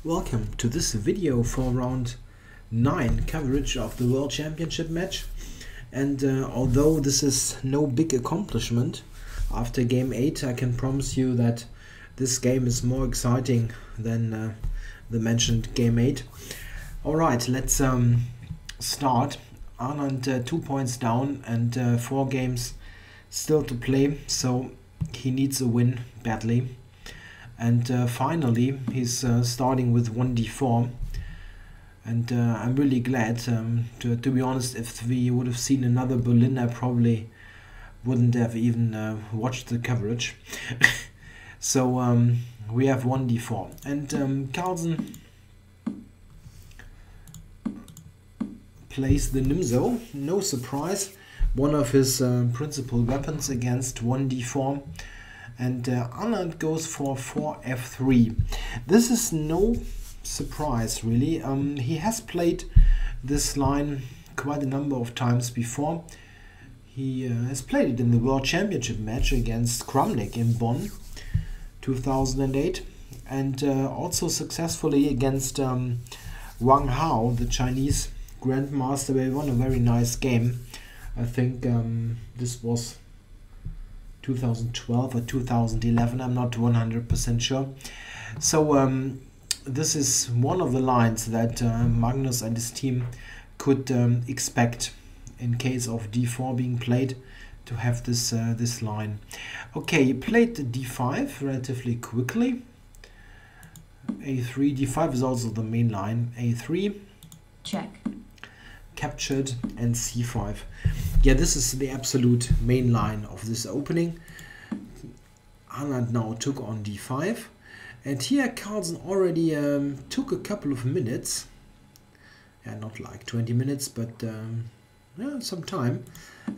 Welcome to this video for round 9 coverage of the World Championship match. And although this is no big accomplishment, after game 8 I can promise you that this game is more exciting than the mentioned game 8. Alright, let's start. Anand 2 points down and 4 games still to play, so he needs a win badly. And finally he's starting with 1d4, and I'm really glad. To be honest, if we would have seen another blunder, I probably wouldn't have even watched the coverage. So we have 1d4, and Carlsen plays the Nimzo. No surprise, one of his principal weapons against 1d4. And Anand goes for 4f3. This is no surprise, really. He has played this line quite a number of times before. He has played it in the World Championship match against Kramnik in Bonn 2008, and also successfully against Wang Hao, the Chinese Grandmaster. They won a very nice game. I think this was 2012 or 2011, I'm not 100% sure. So this is one of the lines that Magnus and his team could expect in case of d4 being played, to have this this line. Okay, he played the d5 relatively quickly. a3, d5 is also the main line. a3, check, captured, and c5. Yeah, this is the absolute main line of this opening. Anand now took on d5, and here Carlsen already took a couple of minutes. Yeah, not like 20 minutes, but yeah, some time,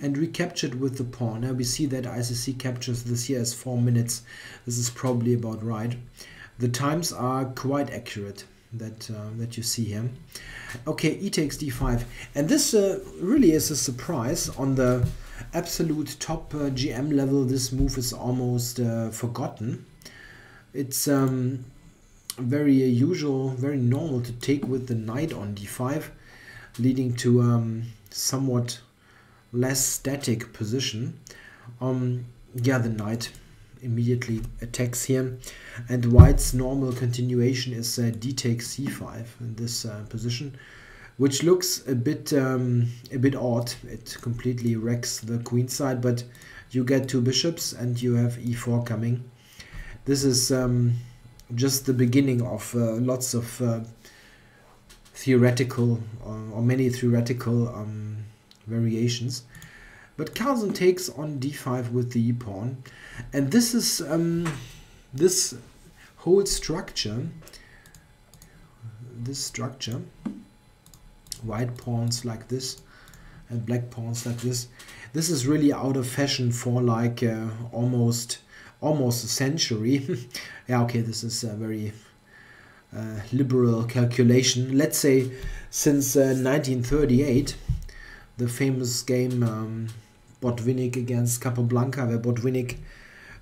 and recaptured with the pawn. Now we see that ICC captures this here as 4 minutes. This is probably about right. The times are quite accurate that that you see here. Okay, e takes d5, and this really is a surprise. On the absolute top GM level, this move is almost forgotten. It's very usual, very normal to take with the knight on d5, leading to somewhat less static position. Yeah, the knight immediately attacks here, and white's normal continuation is d takes c5 in this position, which looks a bit odd. It completely wrecks the queen side, but you get 2 bishops and you have e4 coming. This is just the beginning of lots of theoretical or many theoretical variations. But Carlsen takes on d5 with the e-pawn, and this is this whole structure, white pawns like this and black pawns like this. This is really out of fashion for like almost a century. Yeah, okay, this is a very liberal calculation. Let's say since 1938, the famous game Botvinnik against Capablanca, where Botvinnik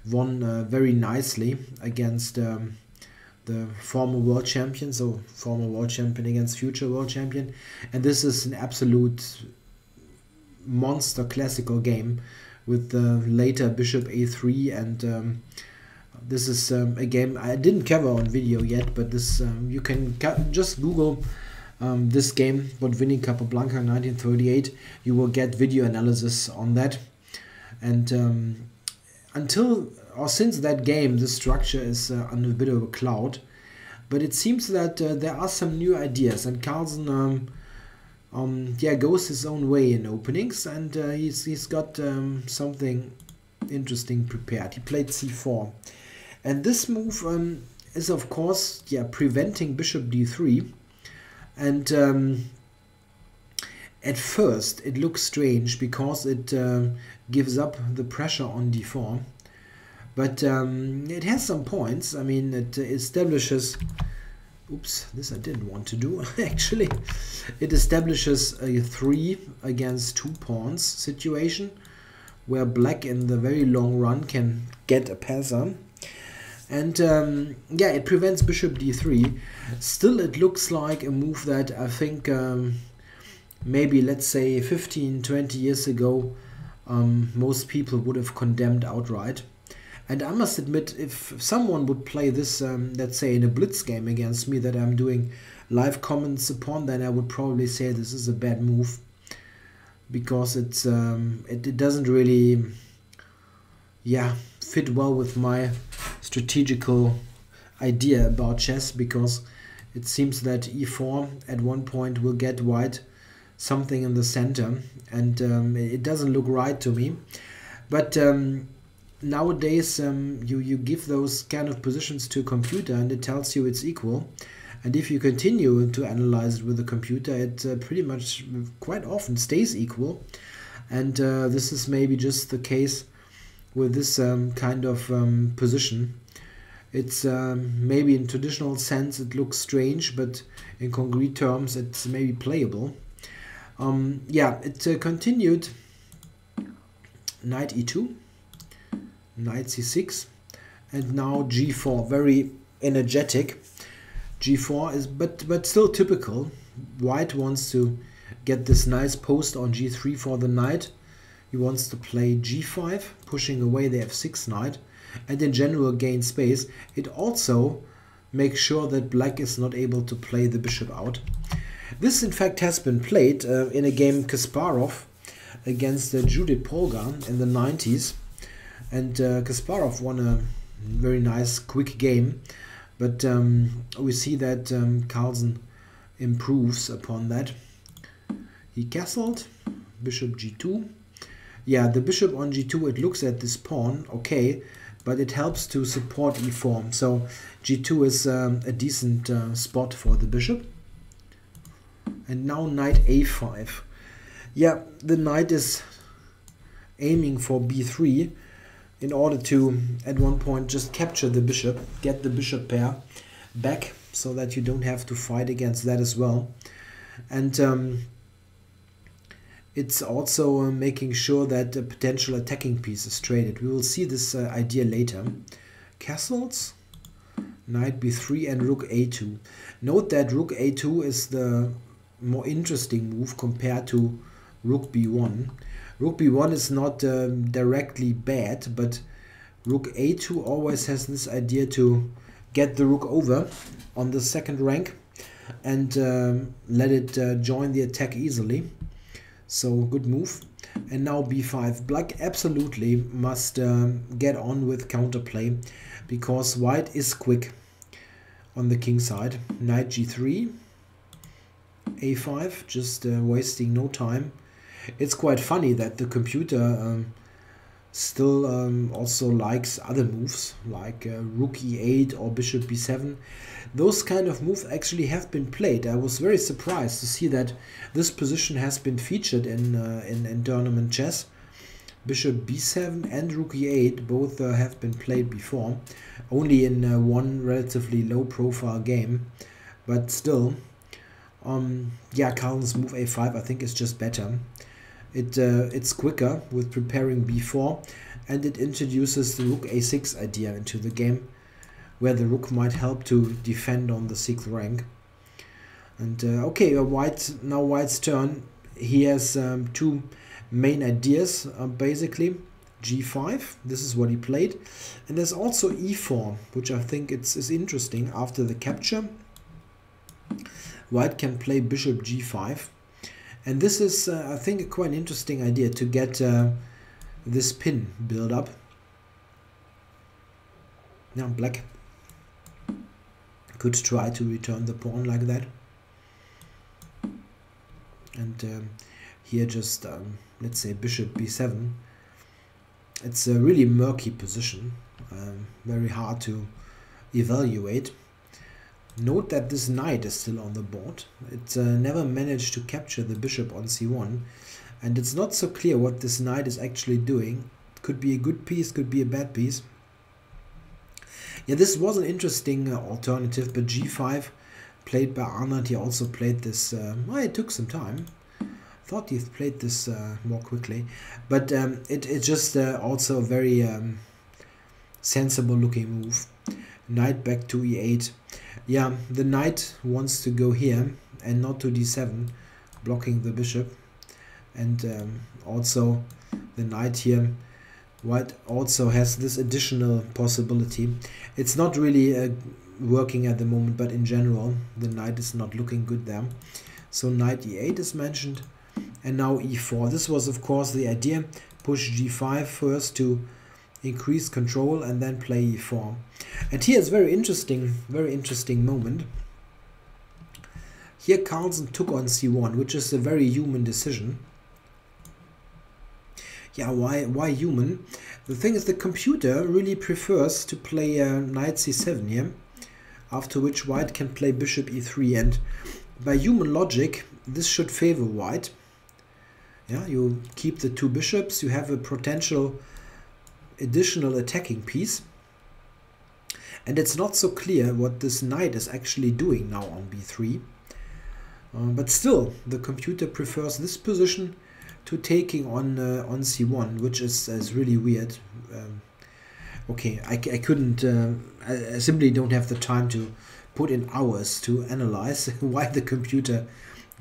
won very nicely against the former world champion, so former world champion against future world champion. And this is an absolute monster classical game with the later bishop a3, and this is a game I didn't cover on video yet, but this you can just Google this game, Botvinnik Capablanca 1938. You will get video analysis on that. And until or since that game, the structure is under a bit of a cloud, but it seems that there are some new ideas, and Carlsen yeah, goes his own way in openings, and he's got something interesting prepared. He played c4, and this move is of course, yeah, preventing bishop d3. And at first it looks strange because it gives up the pressure on d4, but it has some points. I mean, it establishes, oops, this I didn't want to do actually. It establishes a 3 against 2 pawns situation, where black in the very long run can get a passer. And yeah, it prevents bishop d3. Still, it looks like a move that I think maybe, let's say, 15-20 years ago, most people would have condemned outright. And I must admit, if someone would play this, let's say, in a blitz game against me that I'm doing live comments upon, then I would probably say this is a bad move, because it doesn't really, yeah, fit well with my strategical idea about chess, because it seems that e4 at one point will get white something in the center, and it doesn't look right to me. But nowadays you give those kind of positions to a computer and it tells you it's equal, and if you continue to analyze it with the computer, it pretty much quite often stays equal. And this is maybe just the case with this kind of position. It's maybe in traditional sense it looks strange, but in concrete terms it's maybe playable. Yeah, it continued knight e2, knight c6, and now g4, very energetic. g4 is but still typical. White wants to get this nice post on g3 for the knight. He wants to play g5, pushing away the f6 knight, and in general gain space. It also makes sure that black is not able to play the bishop out. This in fact has been played in a game Kasparov against Judith Polgar in the 90s, and Kasparov won a very nice quick game, but we see that Carlsen improves upon that. He castled, bishop g2. Yeah, the bishop on g2, it looks at this pawn, okay, but it helps to support e4. So g2 is a decent spot for the bishop. And now knight a5. Yeah, the knight is aiming for b3 in order to, at one point, just capture the bishop, get the bishop pair back, so that you don't have to fight against that as well. And it's also making sure that a potential attacking piece is traded. We will see this idea later. Castles, knight b3 and rook a2. Note that rook a2 is the more interesting move compared to rook b1. Rook b1 is not directly bad, but rook a2 always has this idea to get the rook over on the second rank and let it join the attack easily. So good move. And now b5. Black absolutely must get on with counterplay, because white is quick on the king side. Knight g3, a5, just wasting no time. It's quite funny that the computer still also likes other moves like rook e8 or bishop b7. Those kind of moves actually have been played. I was very surprised to see that this position has been featured in tournament chess. Bishop b7 and rook e8 both have been played before, only in one relatively low profile game, but still. Yeah, Carlsen's move a5 I think is just better. It's quicker with preparing b4, and it introduces the rook a6 idea into the game, where the rook might help to defend on the 6th rank. And okay, now White's turn. He has two main ideas basically. g5, this is what he played, and there's also e4, which I think is interesting. After the capture, White can play bishop g5, and this is I think quite an interesting idea to get this pin build up. Now black could try to return the pawn like that, and here just let's say bishop b7. It's a really murky position, very hard to evaluate. Note that this knight is still on the board. It never managed to capture the bishop on c1, and it's not so clear what this knight is actually doing. Could be a good piece, could be a bad piece. Yeah, this was an interesting alternative, but g5 played by Anand. He also played this, well, it took some time. Thought he played this more quickly, but it's just also very sensible looking move. Knight back to e8. Yeah, the knight wants to go here and not to d7, blocking the bishop. And also the knight here. White also has this additional possibility. It's not really working at the moment, but in general the knight is not looking good there. So knight e8 is mentioned, and now e4. This was of course the idea. Push g5 first to increase control and then play e4. And here is very interesting moment. Here Carlsen took on c1, which is a very human decision. Yeah, why human? The thing is, the computer really prefers to play knight c7 here, after which white can play bishop e3, and by human logic this should favor white. Yeah, you keep the two bishops, you have a potential additional attacking piece, and it's not so clear what this knight is actually doing now on b3. But still, the computer prefers this position to taking on c1, which is really weird. Okay, I couldn't, I simply don't have the time to put in hours to analyze why the computer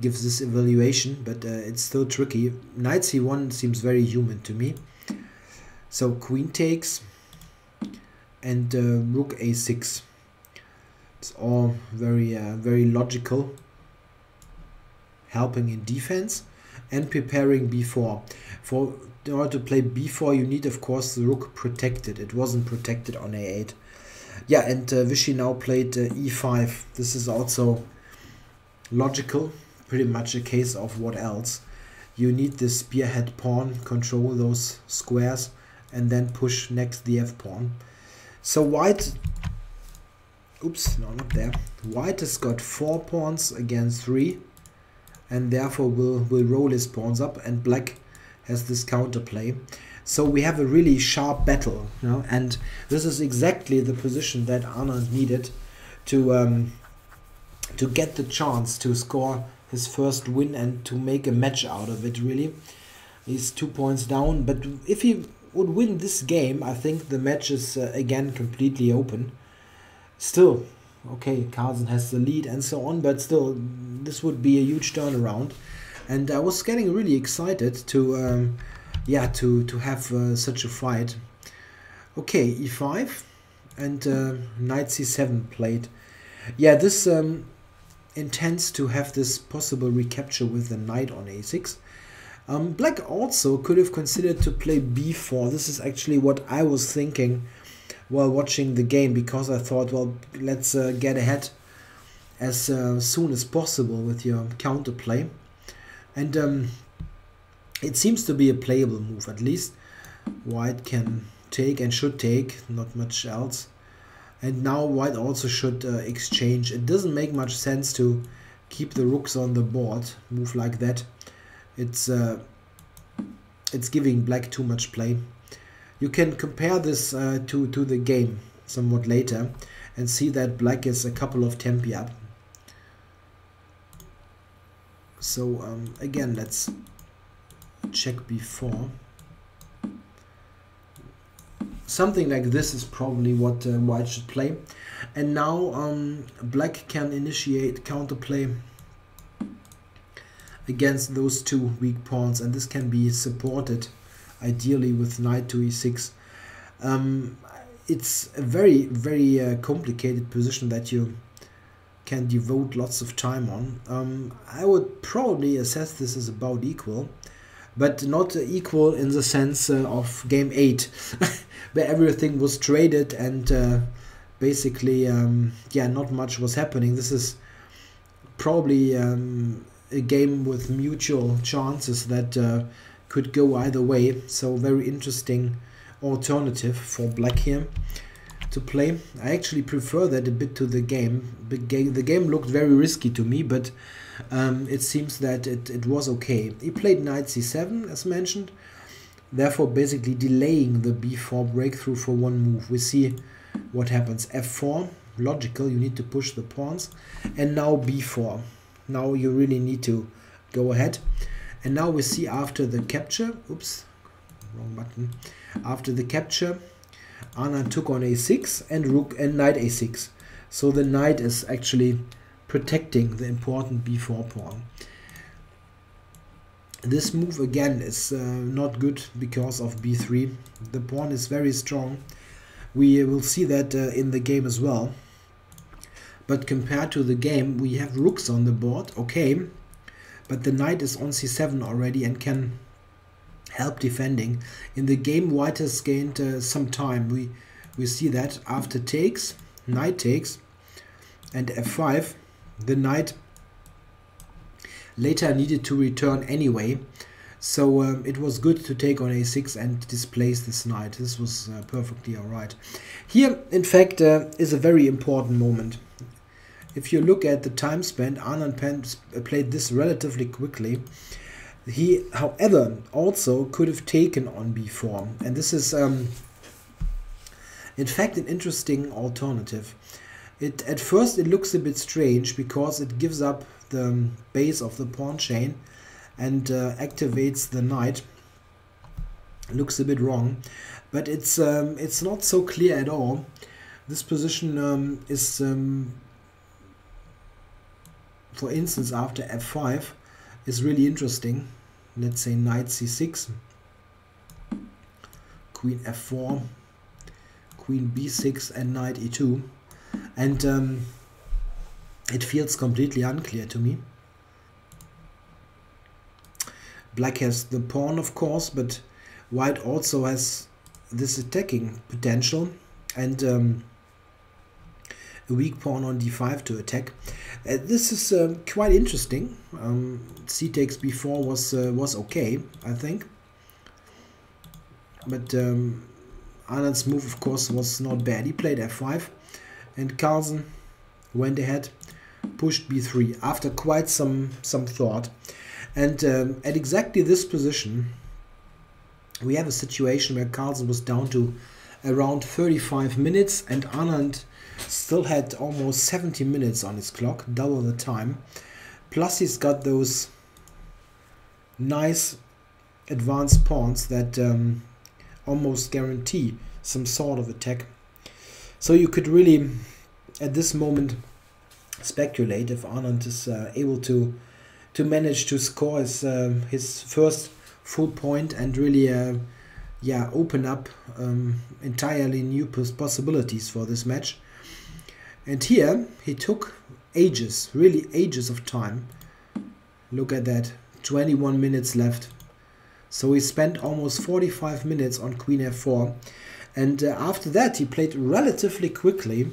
gives this evaluation, but it's still tricky. Knight c1 seems very human to me. So queen takes and rook a6. It's all very logical, helping in defense and preparing b4. In order to play b4 you need of course the rook protected. It wasn't protected on a8. Yeah, and Vichy now played e5. This is also logical, pretty much a case of what else. You need this spearhead pawn, control those squares, and then push next the f pawn. So white, oops, no, not there. White has got 4 pawns against 3, and therefore will roll his pawns up, and black has this counterplay. So we have a really sharp battle, you know, and this is exactly the position that Anand needed to get the chance to score his first win and to make a match out of it. Really, he's 2 points down, but if he would win this game, I think the match is again completely open. Still, okay, Carlsen has the lead and so on, but still, this would be a huge turnaround, and I was getting really excited to yeah, to have such a fight. Okay, e5 and knight c7 played. Yeah, this intends to have this possible recapture with the knight on a6. Black also could have considered to play b4. This is actually what I was thinking while watching the game, because I thought, well, let's get ahead as soon as possible with your counterplay. And it seems to be a playable move, at least. White can take and should take, not much else. And now white also should exchange. It doesn't make much sense to keep the rooks on the board, move like that. It's giving black too much play. You can compare this to the game somewhat later and see that black is a couple of tempi up. So again, let's check b4. Something like this is probably what white should play. And now black can initiate counterplay against those two weak pawns, and this can be supported ideally with knight to e6. It's a very complicated position that you can devote lots of time on. I would probably assess this as about equal, but not equal in the sense of game 8 where everything was traded and basically yeah, not much was happening. This is probably a game with mutual chances that could go either way. So very interesting alternative for black here to play. I actually prefer that a bit to the game. The game looked very risky to me, but it seems that it was okay. He played knight c7 as mentioned, therefore basically delaying the b4 breakthrough for one move. We see what happens. f4, logical, you need to push the pawns, and now b4. Now you really need to go ahead. And now we see after the capture, oops, wrong button. After the capture, Anand took on a6 and rook and knight a6. So the knight is actually protecting the important b4 pawn. This move again is not good because of b3. The pawn is very strong. We will see that in the game as well. But compared to the game, we have rooks on the board, okay. But the knight is on c7 already and can help defending. In the game, white has gained some time. We see that after takes, knight takes, and f5, the knight later needed to return anyway. So it was good to take on a6 and displace this knight. This was perfectly alright. Here, in fact, is a very important moment. If you look at the time spent, Anand played this relatively quickly. He, however, also could have taken on b4. And this is, in fact, an interesting alternative. At first, it looks a bit strange because it gives up the base of the pawn chain and activates the knight. Looks a bit wrong, but it's not so clear at all. This position is... for instance, after f5 is really interesting. Let's say knight c6, queen f4, queen b6 and knight e2. And it feels completely unclear to me. Black has the pawn, of course, but white also has this attacking potential and a weak pawn on d5 to attack. This is quite interesting. C takes b4 was okay, I think. But Anand's move, of course, was not bad. He played f5, and Carlsen went ahead, pushed b3 after quite some thought. And at exactly this position, we have a situation where Carlsen was down to around 35 minutes, and Anand still had almost 70 minutes on his clock, double the time. Plus he's got those nice advanced pawns that almost guarantee some sort of attack. So you could really, at this moment, speculate if Anand is able to manage to score his first full point and really open up entirely new possibilities for this match. And here he took ages, really ages of time. Look at that, 21 minutes left. So he spent almost 45 minutes on queen f4. And after that he played relatively quickly.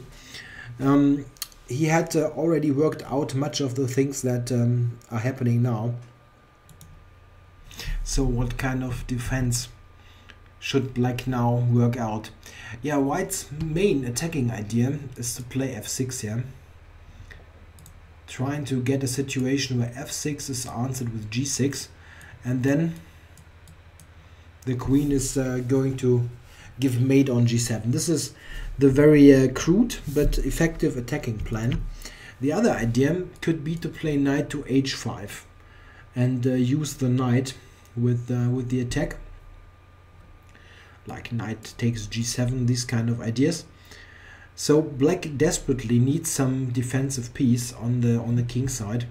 He had already worked out much of the things that are happening now. So what kind of defense should black now work out? Yeah, white's main attacking idea is to play f6 here. Trying to get a situation where f6 is answered with g6, and then the queen is going to give mate on g7. This is the very crude but effective attacking plan. The other idea could be to play knight to h5 and use the knight with the attack, like knight takes g7, these kind of ideas. So black desperately needs some defensive piece on the king side,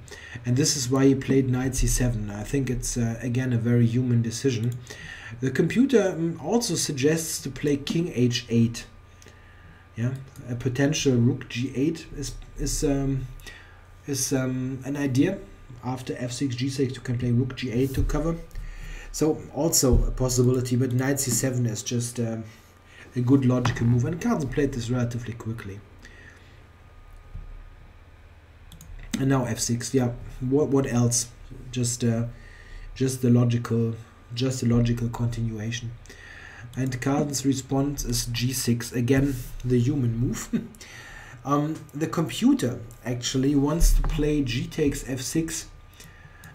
and this is why he played knight c7. I think it's again a very human decision. The computer also suggests to play king h8. Yeah, a potential rook g8 is an idea. After f6 g6 you can play rook g8 to cover. So also a possibility, but knight c7 is just a good logical move, and Carlsen played this relatively quickly. And now f6. Yeah, what else? Just a logical continuation. And Carlsen's response is g6, again the human move. The computer actually wants to play g takes f6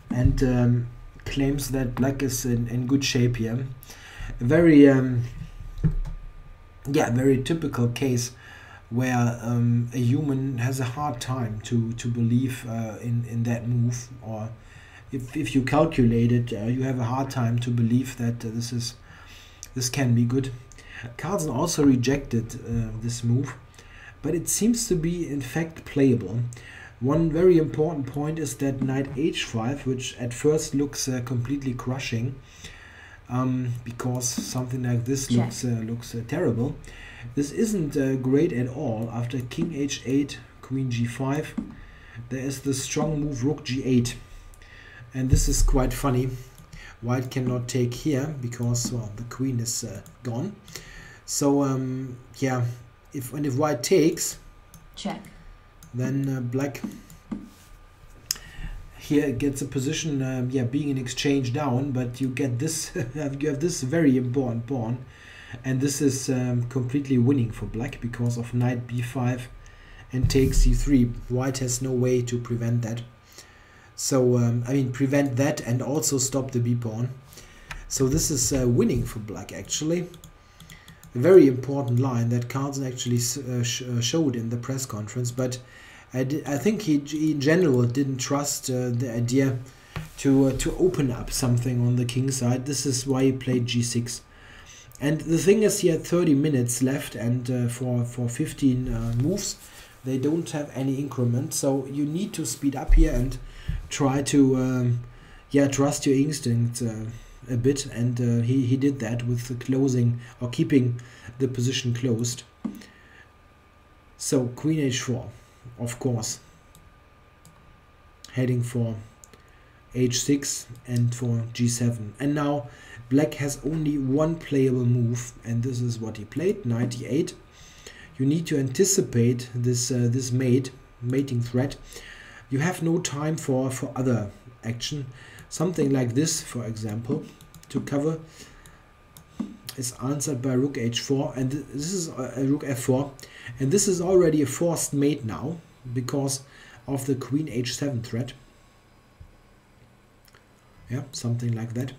and claims that black is in good shape here. A very very typical case where a human has a hard time to believe in that move, or if you calculate it, you have a hard time to believe that this can be good. Carlsen also rejected this move, but it seems to be in fact playable. One very important point is that knight h5, which at first looks completely crushing, because something like this looks terrible. This isn't great at all. After king h8, queen g5, there is the strong move rook g8, and this is quite funny. White cannot take here because, well, the queen is gone. So yeah, if white takes, check, then black here gets a position, yeah, being in exchange down, but you get this, you have this very important pawn, and this is completely winning for black because of knight b5 and take c3. White has no way to prevent that. So I mean, prevent that and also stop the b pawn. So this is winning for black, actually. A very important line that Carlsen actually showed in the press conference, but I think he in general didn't trust the idea to open up something on the king side. This is why he played g6. And the thing is, he had 30 minutes left, and for 15 moves, they don't have any increment. So you need to speed up here and try to yeah, trust your instinct a bit, and he did that with the closing or keeping the position closed. So queen h4, of course, heading for h6 and for g7. And now black has only one playable move, and this is what he played, knight e8. You need to anticipate this this mating threat. You have no time for other action. Something like this, for example, to cover, is answered by rook h4, and this is a rook f4, and this is already a forced mate now because of the queen h7 threat. Yeah, something like that.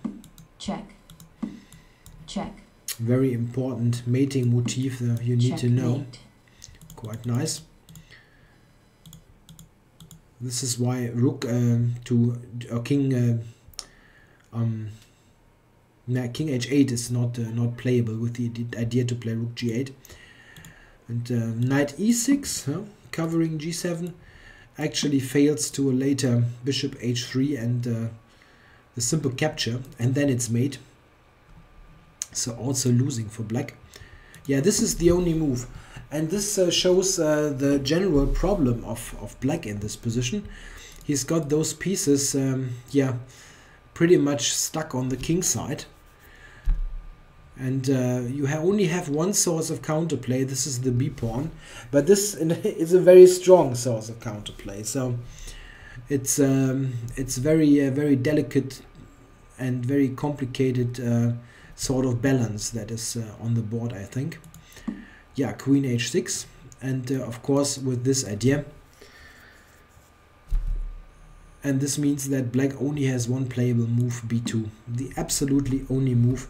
Check. Check. Very important mating motif you need to know. Checkmate. Quite nice. This is why rook king king h8 is not playable with the idea to play rook g8. And knight e6, covering g7, actually fails to a later bishop h3 and the simple capture, and then it's mate. So also losing for black. Yeah, this is the only move. And this shows the general problem of black in this position. He's got those pieces, yeah, pretty much stuck on the king side. And you only have one source of counterplay. This is the b pawn, but this is a very strong source of counterplay. So it's very very delicate and very complicated sort of balance that is on the board, I think. Yeah, queen h6, and of course with this idea. And this means that black only has one playable move, b2, the absolutely only move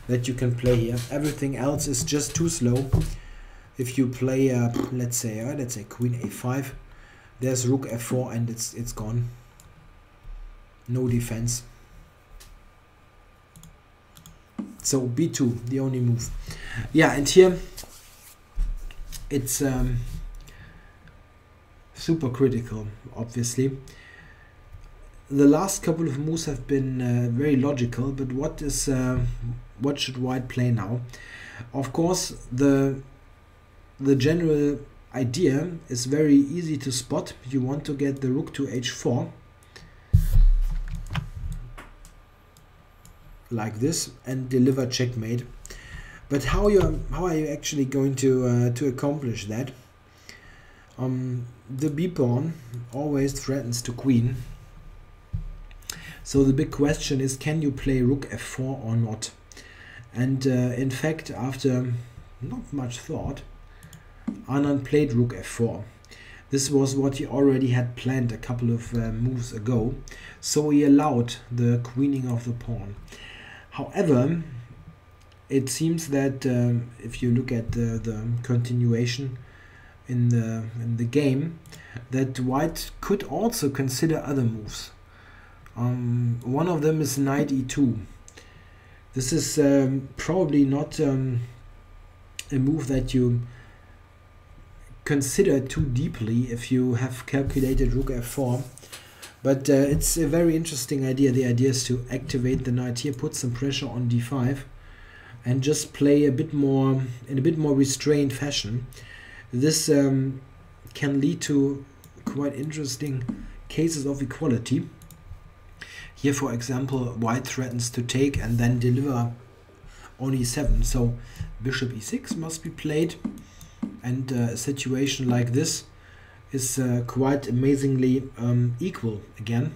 that you can play here. Everything else is just too slow. If you play, let's say queen a5, there's rook f4, and it's gone. No defense. So b2, the only move. Yeah, and here it's super critical, obviously. The last couple of moves have been very logical, but what should white play now? Of course, the general idea is very easy to spot. You want to get the rook to h4, like this, and deliver checkmate. But how are you actually going to accomplish that? The b pawn always threatens to queen. So the big question is, can you play rook f4 or not? And in fact, after not much thought, Anand played rook f4. This was what he already had planned a couple of moves ago. So he allowed the queening of the pawn. However, it seems that if you look at the continuation in the game, that white could also consider other moves. One of them is knight e2. This is probably not a move that you consider too deeply if you have calculated rook f4. But it's a very interesting idea. The idea is to activate the knight here, put some pressure on d5, and just play a bit more in a bit more restrained fashion. This can lead to quite interesting cases of equality. Here, for example, white threatens to take and then deliver on e7, so bishop e6 must be played, and a situation like this is quite amazingly equal again.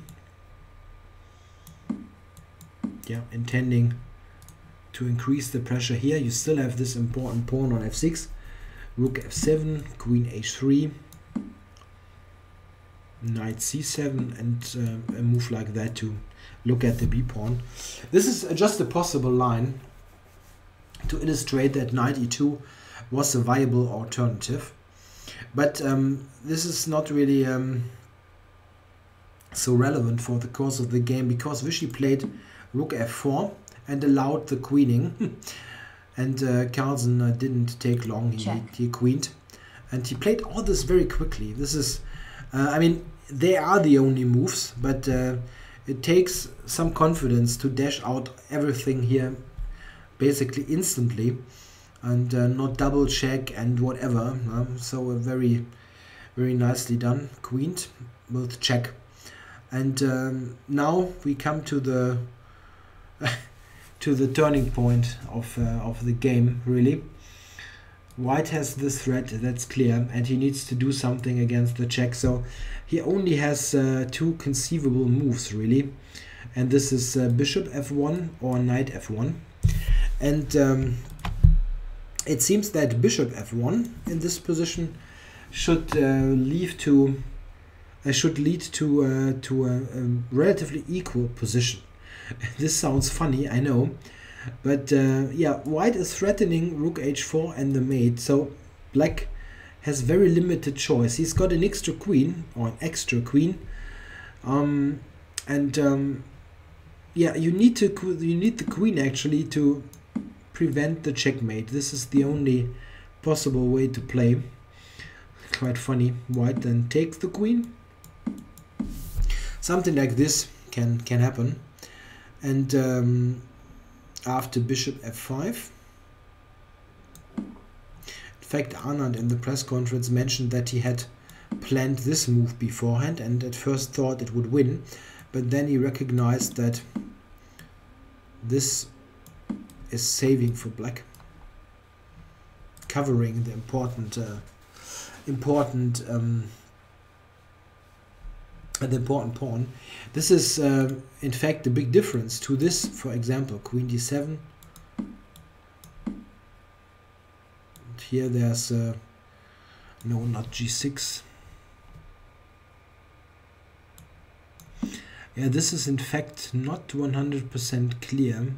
Yeah, intending to increase the pressure here. You still have this important pawn on f6, rook f7, queen h3, knight c7, and a move like that to look at the b pawn. This is just a possible line to illustrate that knight e2 was a viable alternative. But this is not really so relevant for the course of the game, because Vichy played rook f4 and allowed the queening. And Carlsen didn't take long. He queened. And he played all this very quickly. This is, I mean, they are the only moves, but it takes some confidence to dash out everything here basically instantly, and not double check and whatever. So very, very nicely done. Queened with check. And now we come to the to the turning point of the game, really. White has this threat, that's clear, and he needs to do something against the check. So he only has two conceivable moves, really. And this is bishop f1 or knight f1. And it seems that bishop f1 in this position should lead to a relatively equal position. This sounds funny, I know, but yeah, white is threatening rook h4 and the mate, so black has very limited choice. He's got an extra queen, or an extra queen, yeah, you need the queen actually to prevent the checkmate. This is the only possible way to play. Quite funny. White then takes the queen. Something like this can happen. And after bishop f5, in fact, Anand in the press conference mentioned that he had planned this move beforehand and at first thought it would win, but then he recognized that this is saving for black, covering the important pawn. This is in fact the big difference to this, for example, queen d7. And here there's no, not g6. Yeah, this is in fact not 100% clear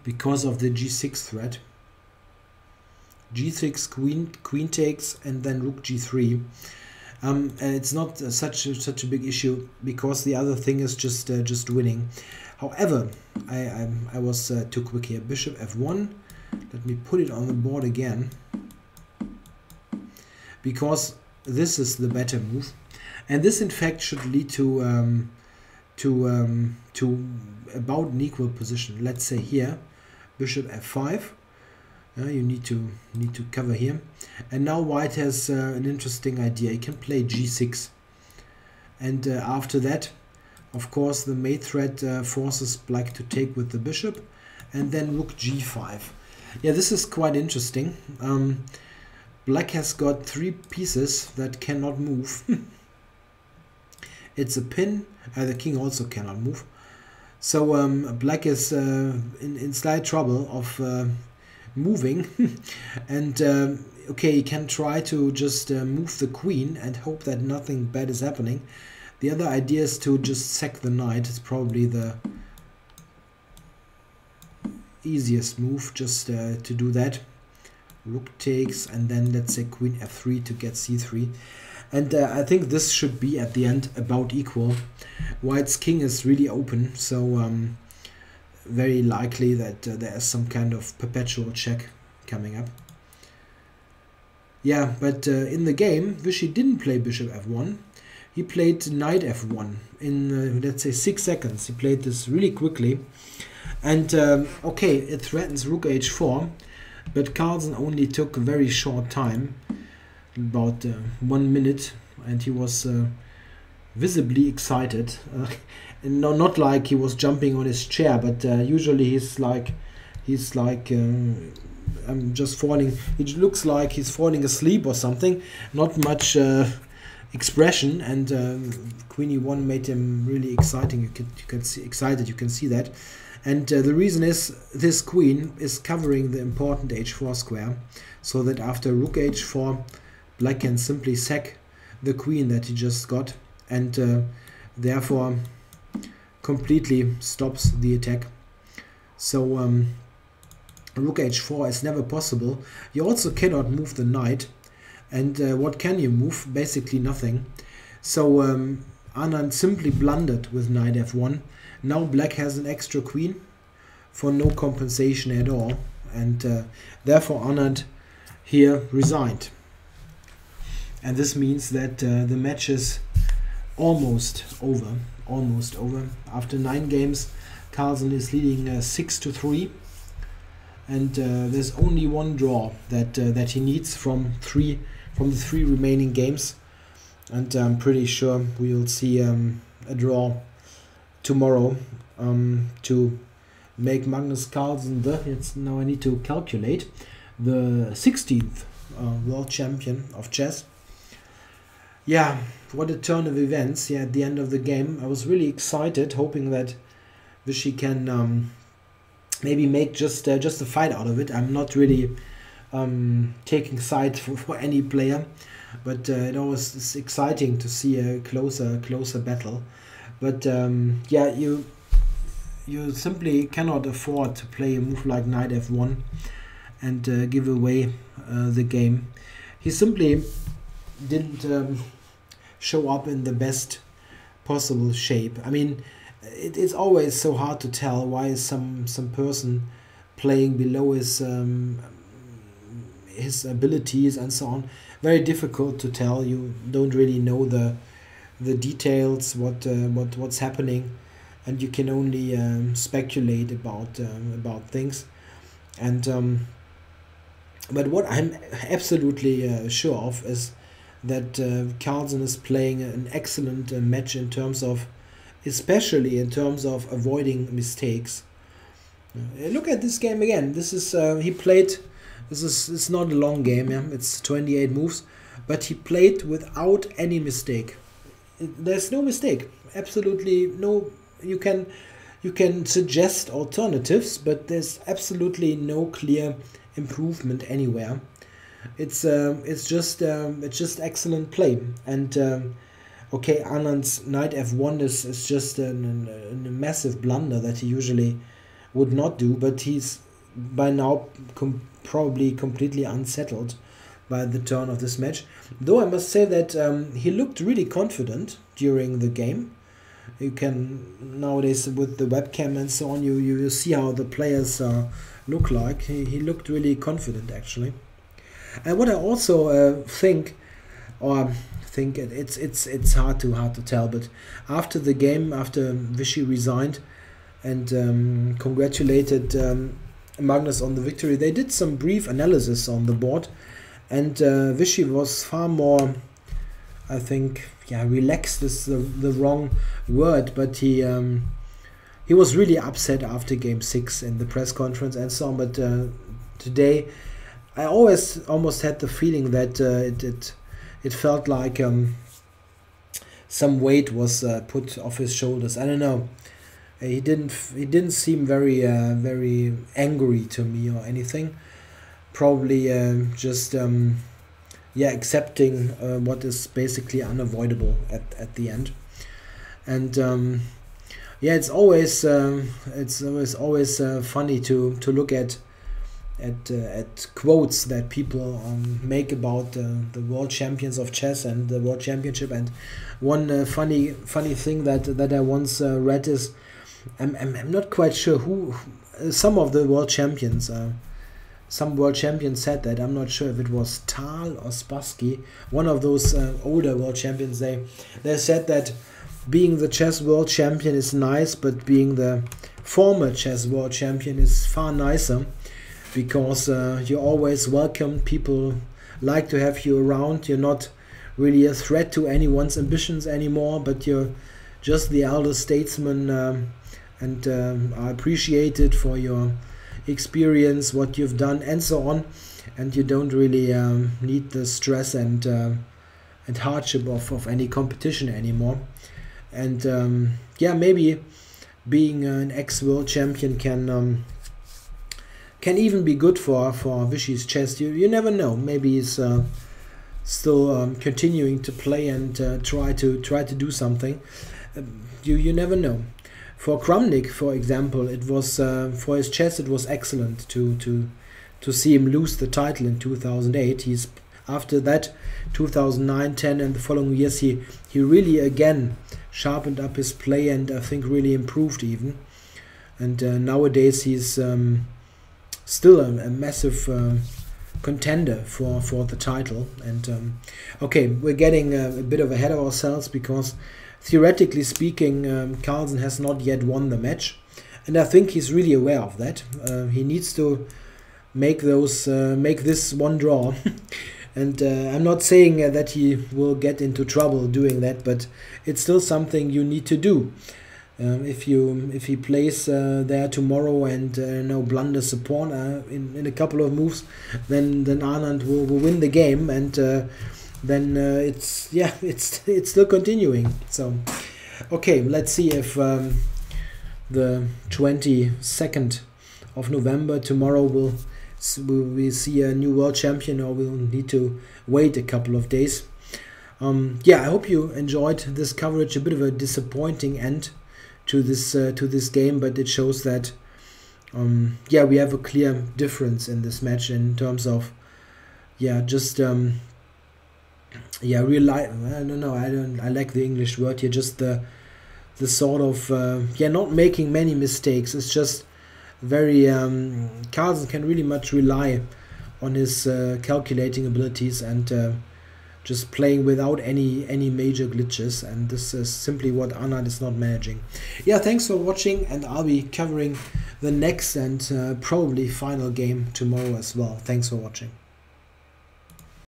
because of the g6 threat. g6, queen takes, and then rook g3. It's not such a big issue because the other thing is just winning. However, I was too quick here. Bishop f1. Let me put it on the board again, because this is the better move, and this in fact should lead to about an equal position. Let's say here, bishop f5. You need to cover here, and now white has an interesting idea. He can play g6, and after that, of course, the mate threat forces black to take with the bishop, and then rook g5. Yeah, this is quite interesting. Black has got three pieces that cannot move. It's a pin. The king also cannot move. So black is in slight trouble of moving. And okay, he can try to just move the queen and hope that nothing bad is happening. The other idea is to just sack the knight. It's probably the easiest move, just to do that. Rook takes, and then let's say queen f3 to get c3. And I think this should be at the end about equal. White's king is really open, so very likely that there is some kind of perpetual check coming up. Yeah, but in the game, Vichy didn't play bishop f1. He played knight f1 in, let's say, 6 seconds. He played this really quickly. And, okay, it threatens rook h4, but Carlsen only took a very short time, about 1 minute, and he was visibly excited. No, not like he was jumping on his chair, but usually he's like I'm just falling. It looks like he's falling asleep or something. Not much expression, and Queen e1 made him really exciting. You can see excited. You can see that, and the reason is this queen is covering the important h4 square, so that after rook h4, Black can simply sack the queen that he just got, and therefore completely stops the attack. So rook h4 is never possible. You also cannot move the knight, and what can you move? Basically nothing. So Anand simply blundered with knight f1. Now Black has an extra queen for no compensation at all, and therefore Anand here resigned. And this means that the match is almost over. Almost over. After 9 games, Carlsen is leading 6-3, and there's only one draw that he needs from the 3 remaining games, and I'm pretty sure we will see a draw tomorrow to make Magnus Carlsen now I need to calculate, the 16th world champion of chess. Yeah, what a turn of events. Yeah, at the end of the game, I was really excited, hoping that Vichy can maybe make just a fight out of it. I'm not really taking sides for any player, but it always is exciting to see a closer battle. But yeah, you simply cannot afford to play a move like knight f1 and give away the game. He simply didn't show up in the best possible shape. I mean, it's always so hard to tell why is some person playing below his abilities and so on. Very difficult to tell. You don't really know the details, what's happening, and you can only speculate about things. And but what I'm absolutely sure of is that Carlsen is playing an excellent match especially in terms of avoiding mistakes. Look at this game again. This is it's not a long game, yeah? It's 28 moves, but he played without any mistake. There's no mistake, absolutely no. You can suggest alternatives, but there's absolutely no clear improvement anywhere. It's just excellent play. And okay, Anand's knight f1 is just a massive blunder that he usually would not do, but he's by now probably completely unsettled by the turn of this match. Though I must say that he looked really confident during the game. You can nowadays with the webcam and so on, you see how the players look like. He looked really confident actually. And what I also think it's hard to tell, but after the game, after Vichy resigned and congratulated Magnus on the victory, they did some brief analysis on the board, and Vichy was far more, I think, yeah, relaxed is the wrong word, but he was really upset after game 6 in the press conference and so on. But today I almost had the feeling that it felt like some weight was put off his shoulders. I don't know. He didn't seem very angry to me or anything. Probably just yeah, accepting what is basically unavoidable at the end. And yeah, it's always funny to look at quotes that people make about the world champions of chess and the world championship. And one funny thing that I once read is, I'm not quite sure who some of the world champions some world champions said that. I'm not sure if it was Tal or Spassky, one of those older world champions. They said that being the chess world champion is nice, but being the former chess world champion is far nicer, because you're always welcome. People like to have you around. You're not really a threat to anyone's ambitions anymore, but you're just the elder statesman, and are appreciated for your experience, what you've done, and so on. And you don't really need the stress and hardship of any competition anymore. And yeah, maybe being an ex-world champion can even be good for Vishy's chess. You never know. Maybe he's still continuing to play and try to do something. You never know. For Kramnik, for example, it was for his chess, it was excellent to see him lose the title in 2008. He's after that 2009, 10, and the following years, he really again sharpened up his play, and I think really improved even. And nowadays he's still a massive contender for the title. And okay, we're getting a bit ahead of ourselves, because theoretically speaking, Carlsen has not yet won the match, and I think he's really aware of that. He needs to make this one draw. And I'm not saying that he will get into trouble doing that, but it's still something you need to do. If he plays there tomorrow and no blunders a pawn in a couple of moves, then Anand will win the game, and then it's still continuing. So okay, let's see if the 22nd of November tomorrow will we see a new world champion, or we'll need to wait a couple of days. Yeah, I hope you enjoyed this coverage. A bit of a disappointing end to this game, but it shows that yeah, we have a clear difference in this match in terms of just real life. I don't know. I like the English word here. Just the sort of not making many mistakes. It's just very Carlsen can really much rely on his calculating abilities, and just playing without any major glitches, and this is simply what Anand is not managing. Yeah, thanks for watching, and I'll be covering the next and probably final game tomorrow as well. Thanks for watching.